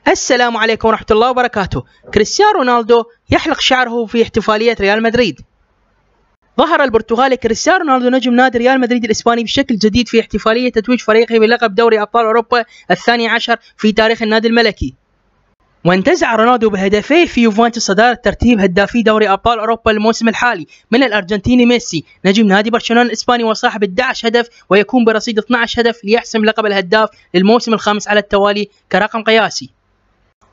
السلام عليكم ورحمة الله وبركاته. كريستيانو رونالدو يحلق شعره في احتفالية ريال مدريد. ظهر البرتغالي كريستيانو رونالدو نجم نادي ريال مدريد الإسباني بشكل جديد في احتفالية تتويج فريقه بلقب دوري أبطال أوروبا الثاني عشر في تاريخ النادي الملكي. وانتزع رونالدو بهدفيه في يوفنتوس صدارة ترتيب هدافي دوري أبطال أوروبا الموسم الحالي من الأرجنتيني ميسي نجم نادي برشلونة الإسباني وصاحب 11 هدف، ويكون برصيد 12 هدف ليحسم لقب الهداف للموسم الخامس على التوالي كرقم قياسي.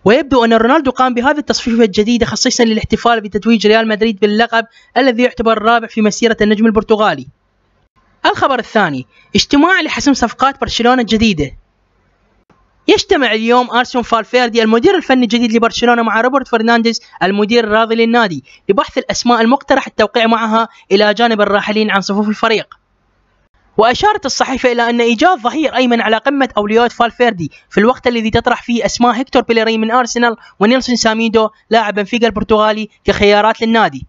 ويبدو أن رونالدو قام بهذه التصفيفة الجديدة خصيصا للاحتفال بتتويج ريال مدريد باللقب الذي يعتبر الرابع في مسيرة النجم البرتغالي. الخبر الثاني، اجتماع لحسم صفقات برشلونة الجديدة. يجتمع اليوم أرسون فالفيردي المدير الفني الجديد لبرشلونة مع روبرت فرنانديز المدير الراضي للنادي لبحث الأسماء المقترح التوقيع معها إلى جانب الراحلين عن صفوف الفريق. وأشارت الصحيفة إلى أن إيجاد ظهير أيمن على قمة أولويات فالفيردي في الوقت الذي تطرح فيه أسماء هيكتور بيليرين من أرسنال ونيلسون ساميدو لاعب بنفيكا البرتغالي كخيارات للنادي.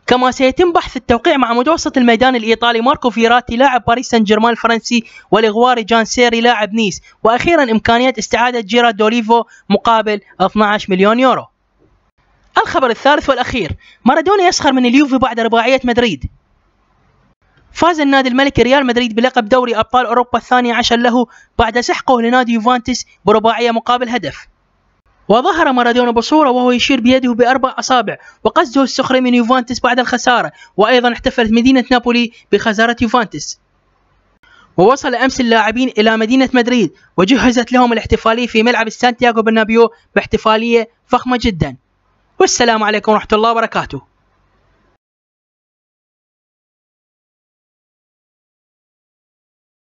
كما سيتم بحث التوقيع مع متوسط الميدان الإيطالي ماركو فيراتي لاعب باريس سان جيرمان الفرنسي والإغواري جان سيري لاعب نيس، وأخيرا إمكانية استعادة جيرارد دوليفو مقابل 12 مليون يورو. الخبر الثالث والأخير، مارادونا يسخر من اليوفي بعد رباعية مدريد. فاز النادي الملكي ريال مدريد بلقب دوري أبطال أوروبا الثاني عشر له بعد سحقه لنادي يوفنتوس برباعية مقابل هدف. وظهر مارادونا بصورة وهو يشير بيده بأربع أصابع وقصده السخرية من يوفنتوس بعد الخسارة، وأيضا احتفلت مدينة نابولي بخسارة يوفنتوس. ووصل أمس اللاعبين إلى مدينة مدريد وجهزت لهم الاحتفالية في ملعب سانتياغو برنابيو باحتفالية فخمة جدا. والسلام عليكم ورحمة الله وبركاته.